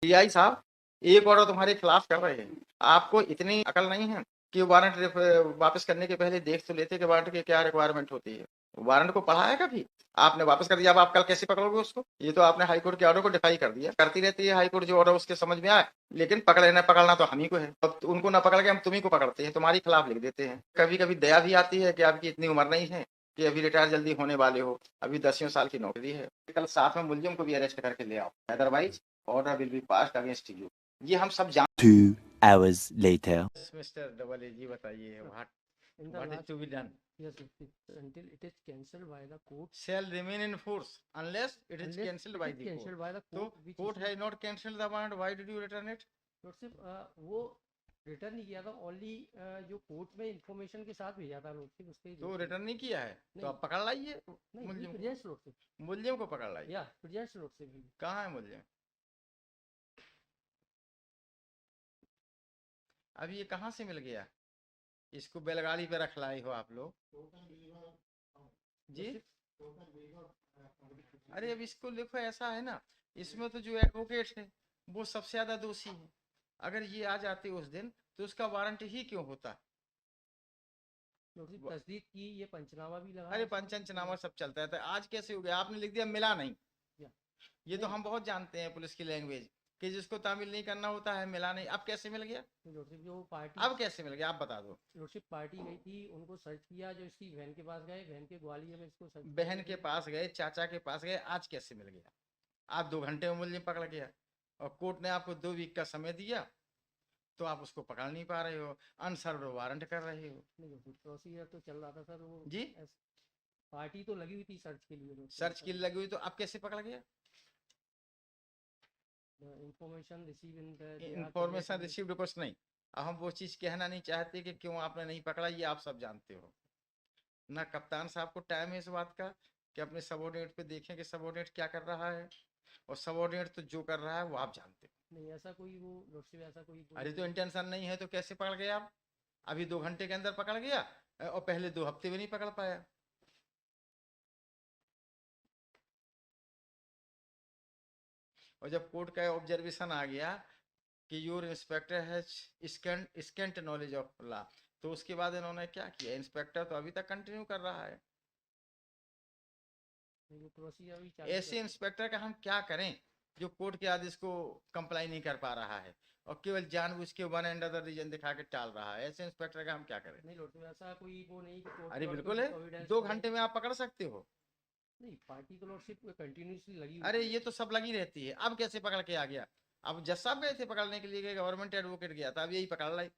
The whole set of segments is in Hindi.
पीआई साहब, एक ऑर्डर तुम्हारे खिलाफ कर रहे हैं, आपको इतनी अकल नहीं है कि वारंट वापस करने के पहले देख तो लेते कि वारंट की क्या रिक्वायरमेंट होती है। वारंट को पढ़ा है कभी? आपने वापस कर दिया, अब आप कल कैसे पकड़ोगे उसको? ये तो आपने हाईकोर्ट के ऑर्डर को डिफाई कर दिया। करती रहती है हाईकोर्ट जो ऑर्डर उसके समझ में आए, लेकिन पकड़े न पकड़ना तो हम ही को है। अब उनको ना पकड़ के हम तुम्ही को पकड़ते हैं, तुम्हारी खिलाफ लिख देते हैं। कभी कभी दया भी आती है कि आपकी इतनी उम्र नहीं है कि अभी रिटायर जल्दी होने वाले हो, अभी 10 साल की नौकरी है। कल साथ में मुलजिम को भी अरेस्ट करके ले आओ, otherwise order will be passed against you. ये हम सब जान। 2 hours later. Mister double A G बताइए, what is to be done? Yes, until it is cancelled by the court. Shall remain in force unless it is cancelled by the cancelled by the court. court. So court has not cancelled the warrant. Why did you return it? Lordship वो रिटर्न नहीं किया था, ओनली जो कोर्ट में इंफॉर्मेशन के साथ भेजा था लॉर्डशिप, उसके तो रिटर्न नहीं किया है तो आप पकड़ लाइए मुलजिम को पकड़ लाइए। या प्रेजेंट लॉर्डशिप कहाँ है मुलजिम? अब ये कहाँ से मिल गया? इसको बैलगाड़ी पे रख लाई हो आप लोग जी? अरे अब इसको लिखो, ऐसा है ना, इसमें तो जो एडवोकेट है वो सबसे ज्यादा दोषी है। अगर ये आ जाते उस दिन तो उसका वारंट ही क्यों होता? तस्दीक की, ये पंचनामा भी लगा। अरे पंचनामा सब चलता है, तो आज कैसे हो गया? आपने लिख दिया मिला नहीं। ये तो हम बहुत जानते हैं पुलिस की लैंग्वेज कि जिसको तामील नहीं करना होता है मिला नहीं। अब कैसे मिल गया? जो पार्टी, अब कैसे मिल गया आप बता दो। लॉर्डशिप पार्टी गई थी, उनको सर्च किया, जो इसकी बहन के पास गए, बहन के ग्वालियर में इसको सर्च, बहन के पास गए, चाचा के पास गए, आज कैसे मिल गया? आप 2 घंटे में मुलजिम पकड़ गया और कोर्ट ने आपको 2 वीक का समय दिया तो आप उसको पकड़ नहीं पा रहे हो, अनसर्व्ड वारंट कर रहे हो। नहीं प्रोसीजर तो चल रहा था सर, वो जी पार्टी तो लगी हुई थी सर्च के लिए, सर्च के लिए लगी हुई, तो आप कैसे पकड़ गया? इंफॉर्मेशन रिसीव्ड कुछ नहीं। अब हम वो चीज कहना नहीं चाहते कि क्यों आपने नहीं पकड़ा, ये आप सब जानते हो ना। कप्तान साहब को टाइम है इस बात का कि अपने सबॉर्डिनेट पे देखें कि सबॉर्डिनेट क्या कर रहा है, और सबॉर्डिनेट तो जो कर रहा है वो आप जानते हो। नहीं ऐसा कोई वो लॉर्डशिप ऐसा कोई अरे तो इंटेंशन नहीं है तो कैसे पकड़ गए आप? अभी 2 घंटे के अंदर पकड़ गया और पहले 2 हफ्ते में नहीं पकड़ पाया। और जब कोर्ट का ऑब्जर्वेशन आ गया कि your inspector has scent knowledge of law, तो उसके बाद इन्होंने क्या किया? इंस्पेक्टर तो अभी तक कंटिन्यू कर रहा है। ऐसे इंस्पेक्टर का हम क्या करें जो कोर्ट के आदेश को कंप्लाई नहीं कर पा रहा है और केवल जानबूझ के वन एंड अदर रीजन दिखा के टाल रहा है? ऐसे इंस्पेक्टर का हम क्या करें? नहीं लॉर्डशिप ऐसा कोई वो नहीं। अरे बिल्कुल है, 2 घंटे में आप पकड़ सकते हो। नहीं पार्टी को लॉर्डशिप कंटिन्यूसली लगी। अरे ये तो सब लगी रहती है, अब कैसे पकड़ के आ गया? अब जज साहब गए थे पकड़ने के लिए, गवर्नमेंट एडवोकेट गया था, अब यही पकड़ लाए।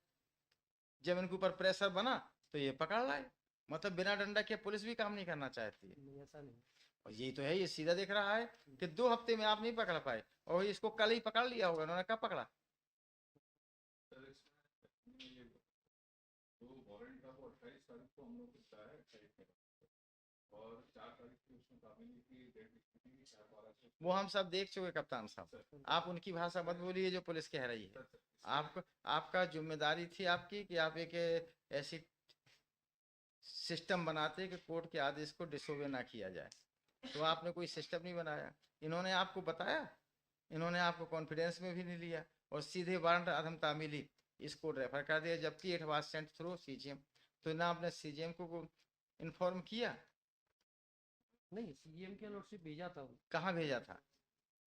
जब इनके ऊपर प्रेशर बना तो ये पकड़ लाए। मतलब बिना डंडा के पुलिस भी काम नहीं करना चाहती है। नहीं ऐसा नहीं, और यही तो है, ये सीधा दिख रहा है कि 2 हफ्ते में आप नहीं पकड़ पाए और इसको कल ही पकड़ लिया होगा। उन्होंने कब पकड़ा? वो हम सब देख चुके कप्तान साहब, आप उनकी भाषा मत बोलिए जो पुलिस कह रही है। आपको, आपका जिम्मेदारी थी आपकी कि आप एक ऐसी सिस्टम बनाते कि कोर्ट के आदेश को डिसोबे ना किया जाए, तो आपने कोई सिस्टम नहीं बनाया। इन्होंने आपको बताया, इन्होंने आपको कॉन्फिडेंस में भी नहीं लिया और सीधे वारंट अधम तामीली इसको रेफर कर दिया, जबकि it was sent through CGM. तो ना आपने सीजीएम को इन्फॉर्म किया? नहीं सीएम के लॉर्डशिप भेजा था। कहाँ भेजा था?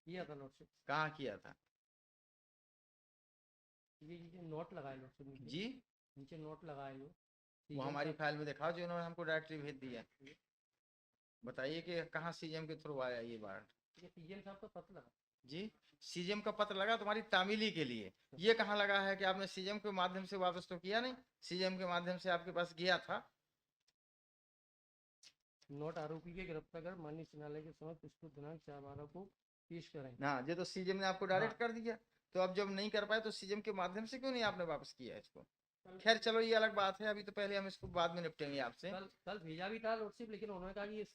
किया था लॉर्डशिप। कहाँ किया था? ये नोट लगाए लॉर्डशिप जी नीचे नोट लगाए वो हमारी फाइल में दिखाओ जो इन्होंने हमको डायरेक्टली भेज दिया। बताइए कि कहाँ सीजीएम के थ्रू आया ये वारंट? सीएम साहब का पत्र लगा। जी सीजीएम का पत्र लगा तुम्हारी तामीली के लिए, ये कहाँ लगा है कि आपने सीजीएम के माध्यम से वापस तो किया नहीं? सीजीएम के माध्यम से आपके पास गया था। नोट आरोपी के गिरफ्तार कर माननीय न्यायालय के समक्ष इसको दिनांक 4/12 को पेश करें। हाँ ये तो सीजीएम ने आपको डायरेक्ट कर दिया, तो अब जब नहीं कर पाए तो सीजीएम के माध्यम से क्यों नहीं आपने वापस किया इसको? खैर चलो ये अलग बात है, अभी तो पहले हम इसको बाद में निपटेंगे आपसे। कल भेजा भी था लॉर्डशिप, लेकिन उन्होंने कहा कि